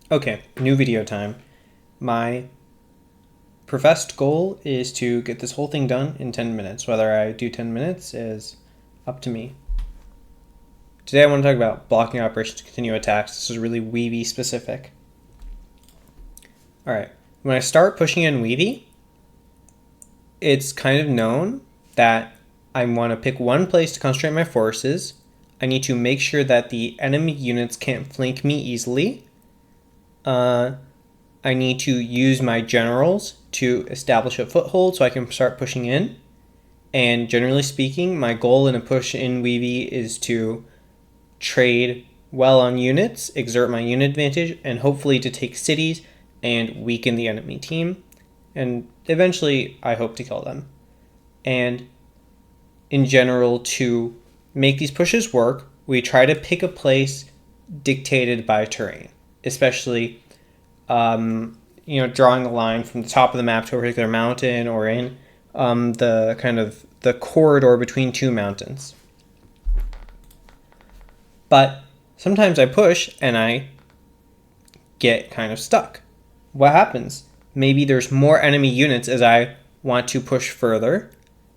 Okay, new video time. My professed goal is to get this whole thing done in 10 minutes. Whether I do 10 minutes is up to me. Today I want to talk about blocking operations to continue attacks. This is really Weavy specific. Alright, when I start pushing in Weavy, it's kind of known that I want to pick one place to concentrate my forces. I need to make sure that the enemy units can't flank me easily. I need to use my generals to establish a foothold so I can start pushing in. And generally speaking, my goal in a push in Weavy is to trade well on units, exert my unit advantage, and hopefully to take cities and weaken the enemy team. And eventually, I hope to kill them. And in general, to make these pushes work, we try to pick a place dictated by terrain, especially drawing a line from the top of the map to a particular mountain or in the kind of the corridor between two mountains. But sometimes I push and I get kind of stuck. What happens? Maybe there's more enemy units as I want to push further.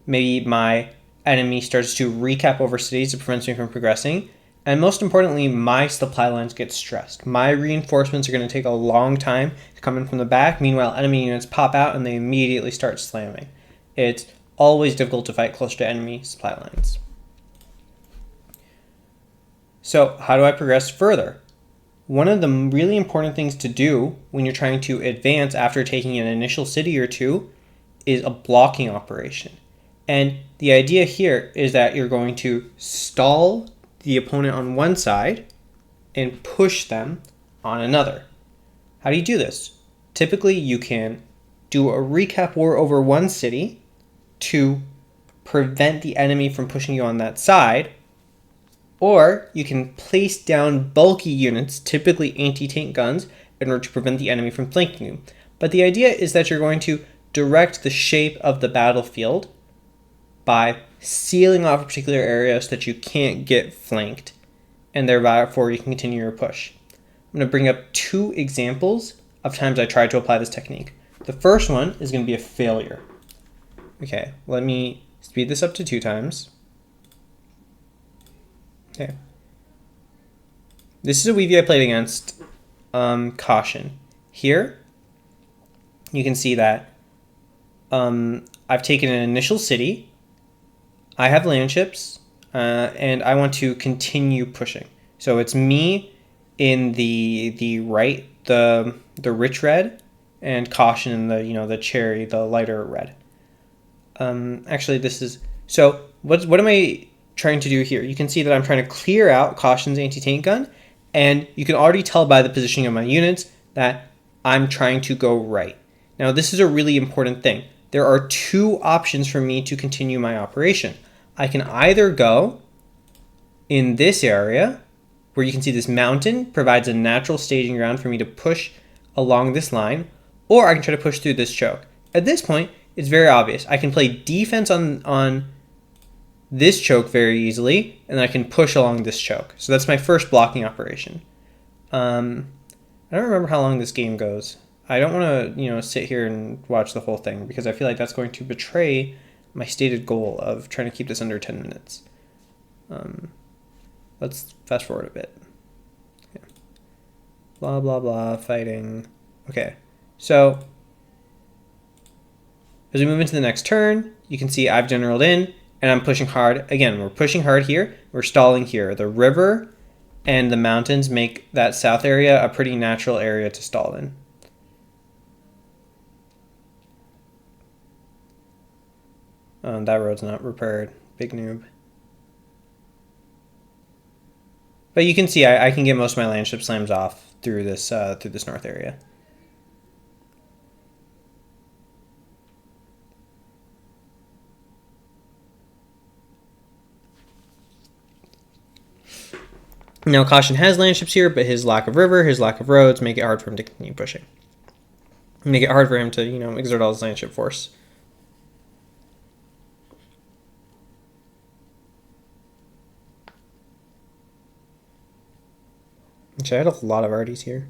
Maybe my enemy starts to recap over cities. It prevents me from progressing. And most importantly, my supply lines get stressed. My reinforcements are going to take a long time to come in from the back. Meanwhile, enemy units pop out and they immediately start slamming. It's always difficult to fight close to enemy supply lines. So how do I progress further? One of the really important things to do when you're trying to advance after taking an initial city or two is a blocking operation. And the idea here is that you're going to stall the opponent on one side and push them on another. How do you do this? Typically, you can do a recap war over one city to prevent the enemy from pushing you on that side, or you can place down bulky units, typically anti-tank guns, in order to prevent the enemy from flanking you. But the idea is that you're going to direct the shape of the battlefield by sealing off a particular area so that you can't get flanked, and therefore you can continue your push. I'm going to bring up two examples of times I tried to apply this technique. The first one is going to be a failure. Okay, let me speed this up to 2 times. Okay. This is a Weavy I played against Caution. Here, you can see that I've taken an initial city. I have land ships, and I want to continue pushing. So it's me in the right, the rich red, and Caution in the cherry, the lighter red. Actually, this is so. What am I trying to do here? You can see that I'm trying to clear out Caution's anti-tank gun, and you can already tell by the positioning of my units that I'm trying to go right. Now, this is a really important thing. There are 2 options for me to continue my operation. I can either go in this area, where you can see this mountain provides a natural staging ground for me to push along this line, or I can try to push through this choke. At this point, it's very obvious. I can play defense on this choke very easily, and then I can push along this choke. So that's my first blocking operation. I don't remember how long this game goes. I don't want to, sit here and watch the whole thing because I feel like that's going to betray my stated goal of trying to keep this under 10 minutes. Let's fast forward a bit. Yeah. Blah, blah, blah, fighting. Okay, so as we move into the next turn, you can see I've generaled in and I'm pushing hard. Again, we're pushing hard here. We're stalling here. The river and the mountains make that south area a pretty natural area to stall in. That road's not repaired. Big noob. But you can see I can get most of my landship slams off through this north area. Now, Caution has landships here, but his lack of river, his lack of roads make it hard for him to continue pushing. Make it hard for him to, exert all his landship force. Actually, I had a lot of arties here.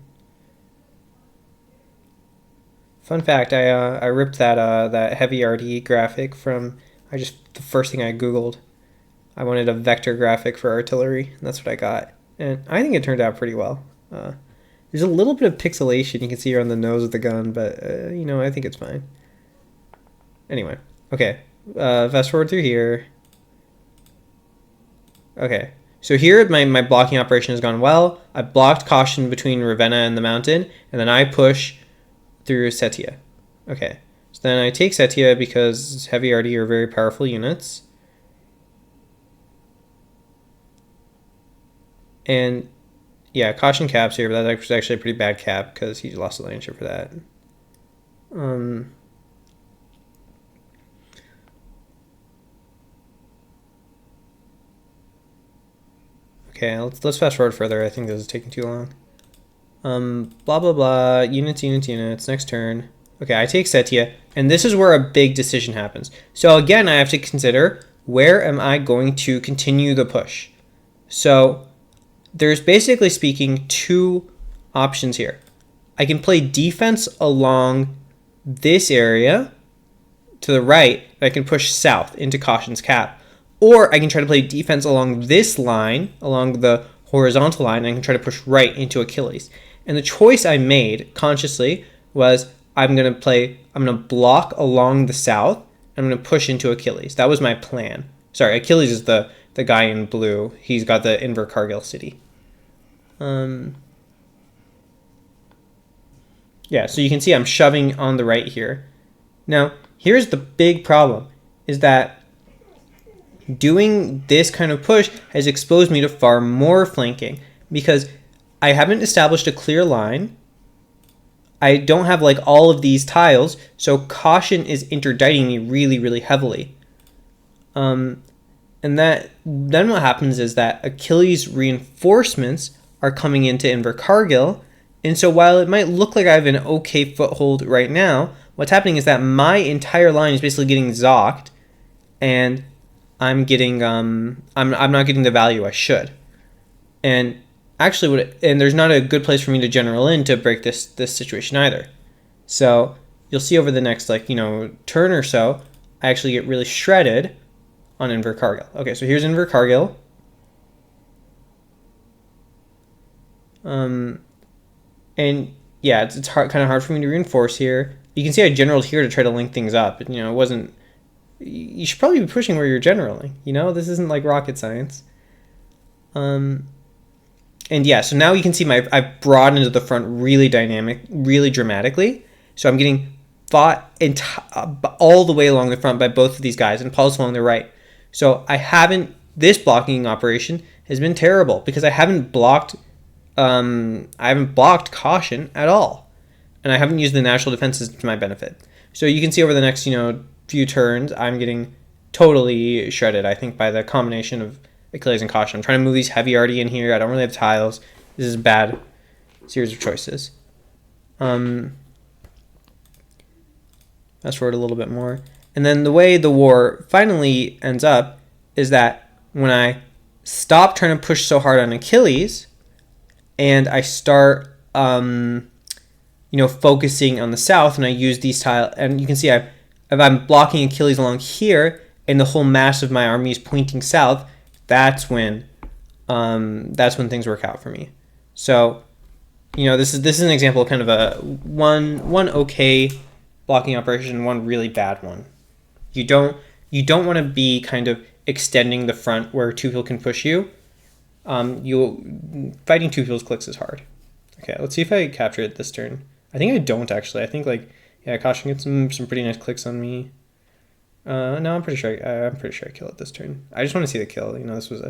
Fun fact: I ripped that heavy RD graphic from the first thing I googled. I wanted a vector graphic for artillery, and that's what I got, and I think it turned out pretty well. There's a little bit of pixelation you can see around the nose of the gun, but I think it's fine. Anyway, okay, fast forward through here. Okay, so here my blocking operation has gone well. I blocked Caution between Ravenna and the mountain, and then I push through Setia. Okay, so then I take Setia because heavy RD are very powerful units. And yeah, Caution caps here, but that's actually a pretty bad cap because he lost a landship for that. Okay, let's fast forward further. I think this is taking too long. Blah blah blah. Units. Next turn. Okay, I take Setia, and this is where a big decision happens. So again, I have to consider where am I going to continue the push. So there's basically speaking two options here. I can play defense along this area to the right. I can push south into Caution's cap. Or I can try to play defense along this line, along the horizontal line, and I can try to push right into Achilles. And the choice I made consciously was I'm going to block along the south, and I'm going to push into Achilles. That was my plan. Sorry, Achilles is the guy in blue. He's got the Invercargill city. Yeah, so you can see I'm shoving on the right here. Now, here's the big problem, is that doing this kind of push has exposed me to far more flanking because I haven't established a clear line. I don't have like all of these tiles, so Caution is interdicting me really, really heavily. And then what happens is that Achilles reinforcements are coming into Invercargill, and so while it might look like I have an okay foothold right now, what's happening is that my entire line is basically getting zocked, and I'm getting I'm not getting the value I should. And actually there's not a good place for me to general in to break this situation either. So you'll see over the next turn or so, I actually get really shredded on Invercargill. Okay, so here's Invercargill. And yeah, it's kind of hard for me to reinforce here. You can see I generaled here to try to link things up. It wasn't. You should probably be pushing where you're generaling. This isn't like rocket science. And yeah, so now you can see I've broadened into the front really dramatically. So I'm getting fought all the way along the front by both of these guys, and Paul's along the right. So this blocking operation has been terrible because I haven't blocked Caution at all, and I haven't used the natural defenses to my benefit. So you can see over the next few turns, I'm getting totally shredded, I think, by the combination of Achilles and Caution. I'm trying to move these heavy RD in here. I don't really have tiles. This is a bad series of choices. Fast forward a little bit more. And then the way the war finally ends up is that when I stop trying to push so hard on Achilles and I start focusing on the south, and I use these tiles, and you can see if I'm blocking Achilles along here and the whole mass of my army is pointing south, that's when things work out for me. So, this is an example of kind of a one okay blocking operation, one really bad one. You don't want to be kind of extending the front where two people can push you. Fighting two people's clicks is hard. Okay, let's see if I capture it this turn. I think I don't actually. I think Caution gets some pretty nice clicks on me. No, I'm pretty sure I kill it this turn. I just want to see the kill. This was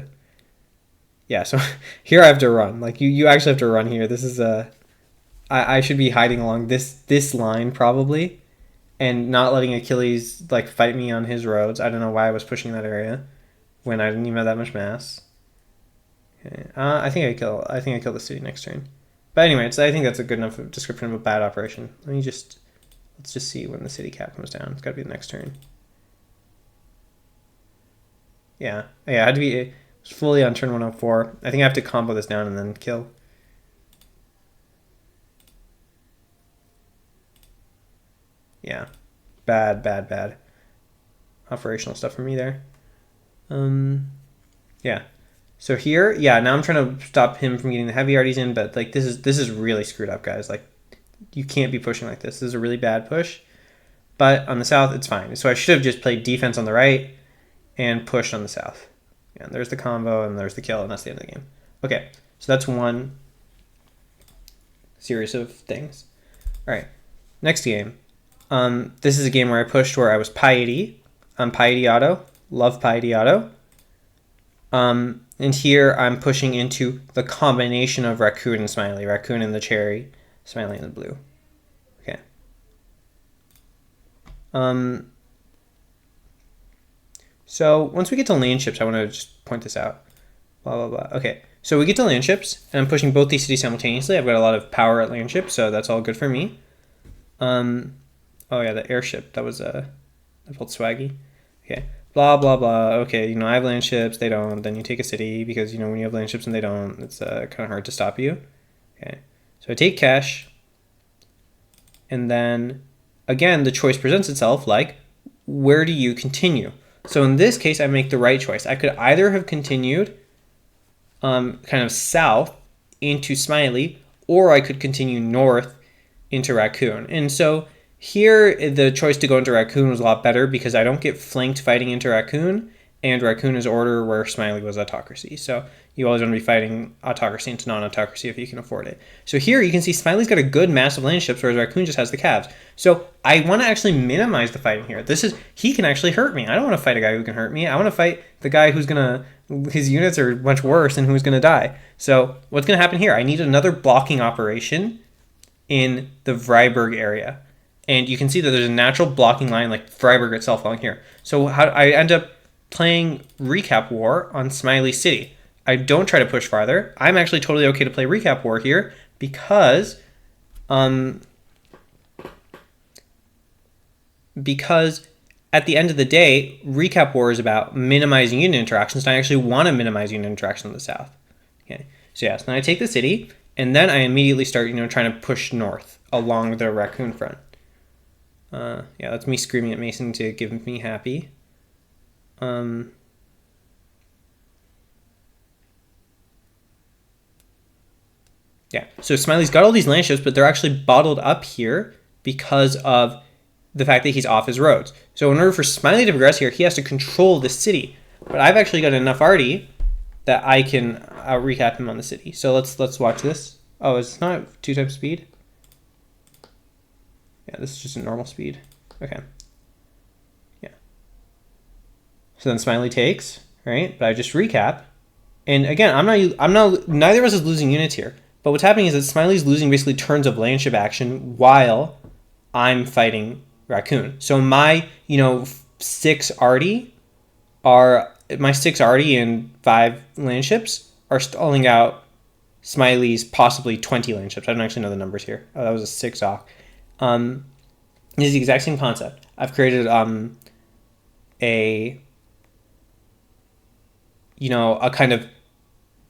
so here I have to run. Like you actually have to run here. This is I should be hiding along this line probably, and not letting Achilles fight me on his roads. I don't know why I was pushing that area when I didn't even have that much mass. Okay. I think I kill the city next turn. But anyway, I think that's a good enough description of a bad operation. Let's just see when the city cap comes down. It's got to be the next turn. Yeah, I had to be fully on turn 104. I think I have to combo this down and then kill. Yeah, bad operational stuff for me there. Yeah. So here, yeah, now I'm trying to stop him from getting the heavy arties in, but like this is really screwed up, guys. Like you can't be pushing like this. This is a really bad push. But on the south, it's fine. So I should have just played defense on the right and pushed on the south. Yeah, and there's the combo and there's the kill, and that's the end of the game. Okay, so that's one series of things. All right, next game. This is a game where I pushed where I was piety. I'm piety auto. Love piety auto. And here I'm pushing into the combination of Raccoon and Smiley. Raccoon and the cherry, Smiley and the blue. Okay. So once we get to land ships, I want to just point this out. Blah, blah, blah. Okay. So we get to land ships, and I'm pushing both these cities simultaneously. I've got a lot of power at land ships, so that's all good for me. Oh yeah, the airship. That was that felt swaggy. Okay. Blah, blah, blah. Okay, you know, I have land ships, they don't. Then you take a city, because, you know, when you have land ships and they don't, it's kind of hard to stop you. Okay. So I take cash. And then, again, the choice presents itself, like, where do you continue? So in this case, I make the right choice. I could either have continued kind of south into Smiley, or I could continue north into Raccoon. And so here, the choice to go into Raccoon was a lot better because I don't get flanked fighting into Raccoon, and Raccoon is order where Smiley was autocracy. So you always want to be fighting autocracy into non-autocracy if you can afford it. So here you can see Smiley's got a good massive land ships, whereas Raccoon just has the cabs. So I want to actually minimize the fighting here. He can actually hurt me. I don't want to fight a guy who can hurt me. I want to fight the guy his units are much worse and who's gonna die. So what's gonna happen here? I need another blocking operation in the Freiburg area. And you can see that there's a natural blocking line like Freiburg itself along here. So I end up playing Recap War on Smiley City. I don't try to push farther. I'm actually totally okay to play Recap War here because at the end of the day, Recap War is about minimizing unit interactions, and I actually want to minimize unit interaction in the south. Okay, so yes, then I take the city, and then I immediately start, trying to push north along the Raccoon front. Yeah, that's me screaming at Mason to give me happy. Yeah, so Smiley's got all these land ships, but they're actually bottled up here because of the fact that he's off his roads. So in order for Smiley to progress here, he has to control the city. But I've actually got enough arty that I can recap him on the city. So let's watch this. Oh, it's not 2 times speed? Yeah, this is just a normal speed. Okay. Yeah. So then Smiley takes, right? But I just recap. And again, neither of us is losing units here. But what's happening is that Smiley's losing basically turns of land ship action while I'm fighting Raccoon. So my, 6 arty and 5 land ships are stalling out Smiley's possibly 20 land ships. I don't actually know the numbers here. Oh, that was a 6 off. It's the exact same concept. I've created a kind of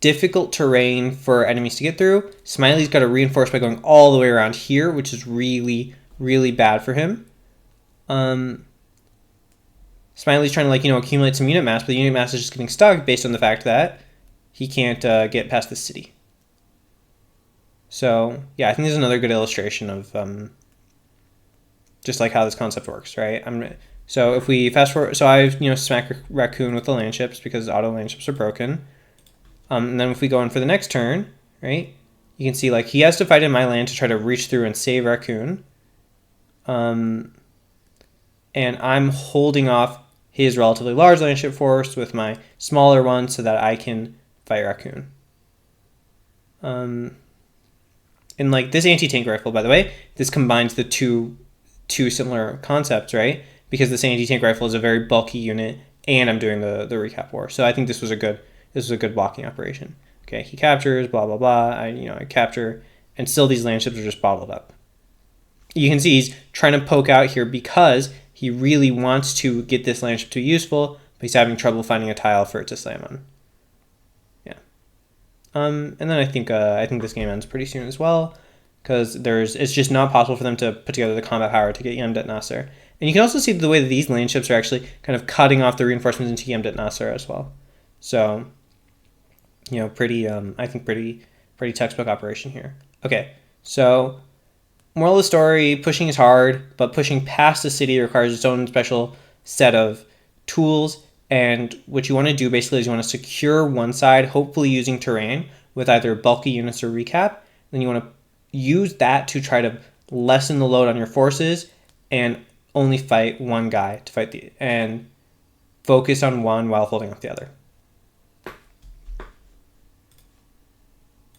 difficult terrain for enemies to get through. Smiley's got to reinforce by going all the way around here, which is really, really bad for him. Smiley's trying to accumulate some unit mass, but the unit mass is just getting stuck based on the fact that he can't get past the city. So yeah, I think this is another good illustration of just like how this concept works, right? So if we fast forward, so I've smack Raccoon with the land ships because auto land ships are broken. And then if we go on for the next turn, right, you can see he has to fight in my land to try to reach through and save Raccoon. And I'm holding off his relatively large land ship force with my smaller one so that I can fight Raccoon. And this anti-tank rifle, by the way, this combines the two similar concepts, right? Because this anti-tank rifle is a very bulky unit, and I'm doing the recap war. So I think this was a good blocking operation. Okay, he captures, blah blah blah. I capture, and still these land ships are just bottled up. You can see he's trying to poke out here because he really wants to get this land ship to be useful, but he's having trouble finding a tile for it to slam on. Yeah. And then I think this game ends pretty soon as well. because it's just not possible for them to put together the combat power to get Yemdet Nasser. And you can also see the way that these land ships are actually kind of cutting off the reinforcements into Yemdet Nasser as well. So, pretty, I think pretty textbook operation here. Okay, so moral of the story, pushing is hard, but pushing past the city requires its own special set of tools. And what you want to do basically is you want to secure one side, hopefully using terrain with either bulky units or recap. Then you want to use that to try to lessen the load on your forces and only fight one guy to fight and focus on one while holding off the other.